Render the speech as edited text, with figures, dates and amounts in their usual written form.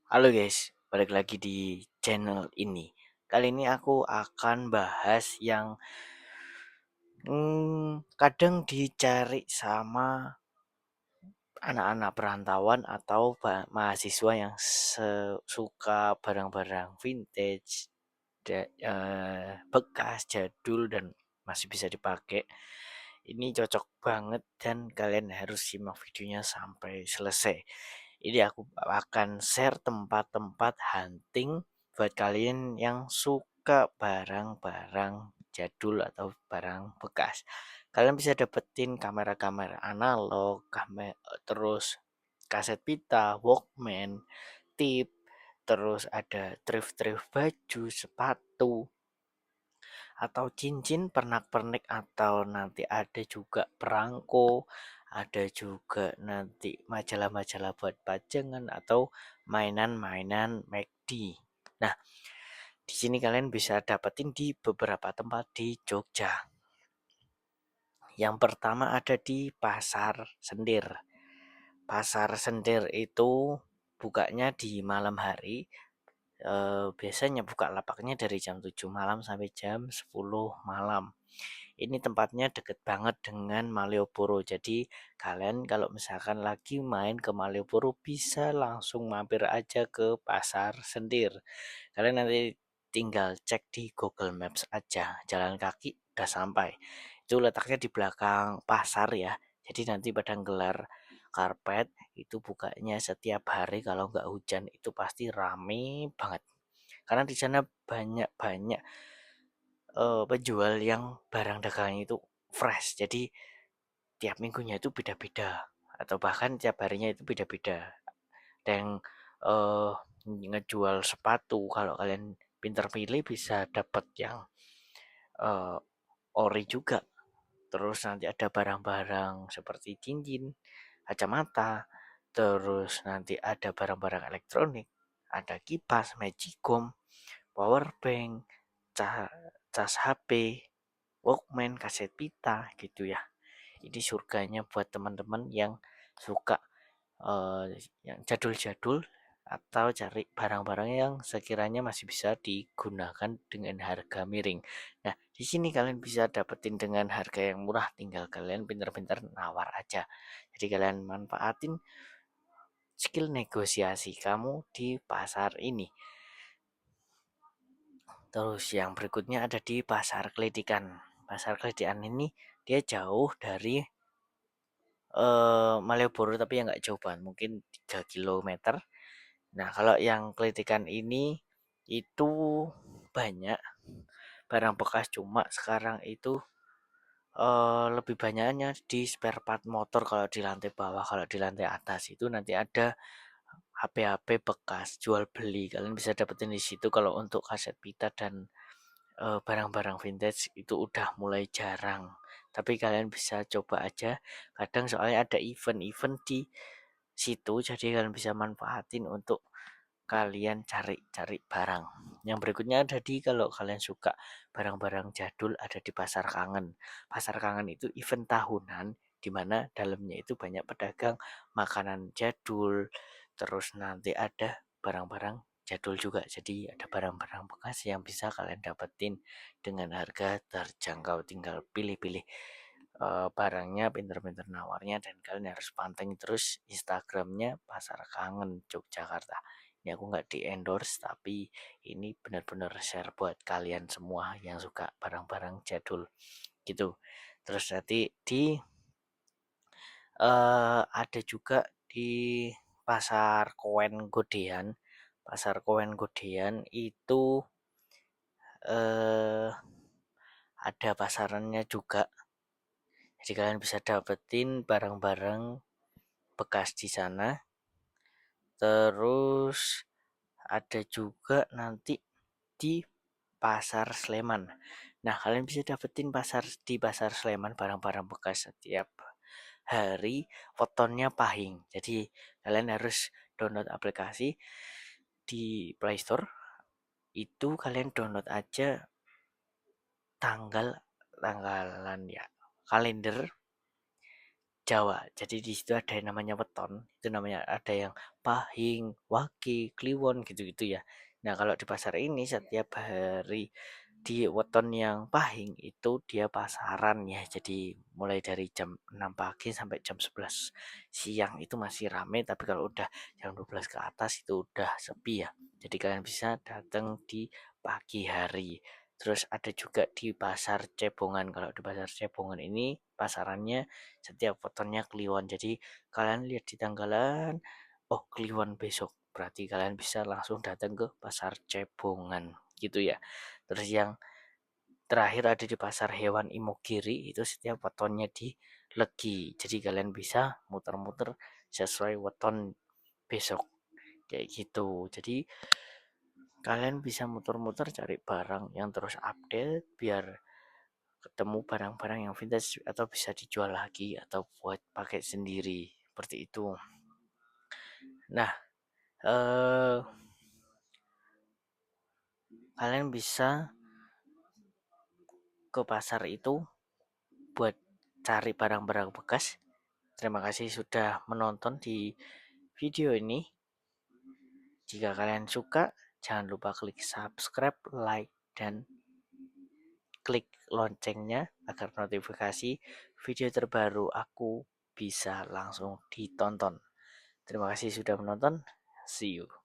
Halo guys, balik lagi di channel ini. Kali ini aku akan bahas yang kadang dicari sama anak-anak perantauan atau mahasiswa yang suka barang-barang vintage, bekas, jadul dan masih bisa dipakai. Ini cocok banget dan kalian harus simak videonya sampai selesai. Ini aku akan share tempat-tempat hunting buat kalian yang suka barang-barang jadul atau barang bekas. Kalian bisa dapetin kamera-kamera analog, terus kaset pita, Walkman, tip, terus ada thrift-thrift baju, sepatu, atau cincin pernak-pernik, atau nanti ada juga perangko, ada juga nanti majalah-majalah buat pajangan atau mainan-mainan McD. Nah, di sini kalian bisa dapetin di beberapa tempat di Jogja. Yang pertama ada di Pasar Sendir. Pasar Sendir itu bukanya di malam hari. Biasanya buka lapaknya dari jam 7 malam sampai jam 10 malam. Ini tempatnya deket banget dengan Malioboro. Jadi kalian kalau misalkan lagi main ke Malioboro bisa langsung mampir aja ke Pasar Sendir. Kalian nanti tinggal cek di Google Maps aja, jalan kaki udah sampai. Itu letaknya di belakang pasar ya. Jadi nanti pada gelar karpet itu bukanya setiap hari, kalau nggak hujan itu pasti rame banget. Karena di sana banyak-banyak penjual yang barang dagangnya itu fresh. Jadi tiap minggunya itu beda-beda atau bahkan tiap harinya itu beda-beda. Ada yang eh, ngejual sepatu, kalau kalian pinter pilih bisa dapat yang eh, ori juga. Terus nanti ada barang-barang seperti cincin, kacamata, terus nanti ada barang-barang elektronik, ada kipas, magicom, power bank, cas, cas HP, Walkman, kaset pita gitu ya. Ini surganya buat teman-teman yang suka eh, yang jadul-jadul atau cari barang-barang yang sekiranya masih bisa digunakan dengan harga miring. Nah, di sini kalian bisa dapetin dengan harga yang murah, tinggal kalian pintar-pintar nawar aja. Jadi kalian manfaatin skill negosiasi kamu di pasar ini. Terus yang berikutnya ada di Pasar Klitikan. Pasar Klitikan ini dia jauh dari Malioboro tapi yang nggak jauh banget, mungkin 3 kilometer. Nah, kalau yang Klitikan ini itu banyak barang bekas, cuma sekarang itu lebih banyaknya di spare part motor kalau di lantai bawah. Kalau di lantai atas itu nanti ada HP-HP bekas jual beli. Kalian bisa dapetin di situ. Kalau untuk kaset pita dan barang-barang vintage itu udah mulai jarang. Tapi kalian bisa coba aja. Kadang soalnya ada event-event di situ, jadi kalian bisa manfaatin untuk kalian cari-cari barang. Yang berikutnya ada di, kalau kalian suka barang-barang jadul, ada di Pasar Kangen. Pasar Kangen itu event tahunan di mana dalamnya itu banyak pedagang makanan jadul, terus nanti ada barang-barang jadul juga. Jadi ada barang-barang bekas yang bisa kalian dapetin dengan harga terjangkau. Tinggal pilih-pilih barangnya, pinter-pinter nawarnya, dan kalian harus panteng terus Instagramnya Pasar Kangen Yogyakarta. Ini aku nggak di endorse, tapi ini benar-benar share buat kalian semua yang suka barang-barang jadul gitu. Terus nanti di ada juga di Pasar Kowen Godean. Pasar Kowen Godean itu eh, ada pasarannya juga. Jadi kalian bisa dapetin barang-barang bekas di sana. Terus ada juga nanti di Pasar Sleman. Nah, kalian bisa dapetin di Pasar Sleman barang-barang bekas setiap hari, wetonnya pahing. Jadi kalian harus download aplikasi di Play Store. Itu kalian download aja tanggalan ya, kalender Jawa. Jadi di situ ada yang namanya weton, itu namanya ada yang pahing, wage, kliwon gitu-gitu ya. Nah, kalau di pasar ini setiap hari di weton yang pahing itu dia pasaran ya. Jadi mulai dari jam 6 pagi sampai jam 11 siang itu masih rame, tapi kalau udah jam 12 ke atas itu udah sepi ya. Jadi kalian bisa datang di pagi hari. Terus ada juga di pasar Cebongan. Kalau di pasar Cebongan ini pasarannya setiap fotonya kliwon. Jadi kalian lihat di tanggalan, oh kliwon besok. Berarti kalian bisa langsung datang ke pasar Cebongan gitu ya. Terus yang terakhir ada di pasar hewan Imogiri itu setiap wetonnya di Legi. Jadi kalian bisa muter-muter sesuai weton besok kayak gitu. Jadi kalian bisa muter-muter cari barang yang terus update biar ketemu barang-barang yang vintage atau bisa dijual lagi atau buat pakai sendiri seperti itu. Nah, eh, kalian bisa ke pasar itu buat cari barang-barang bekas. Terima kasih sudah menonton di video ini. Jika kalian suka, jangan lupa klik subscribe, like, dan klik loncengnya agar notifikasi video terbaru aku bisa langsung ditonton. Terima kasih sudah menonton. See you.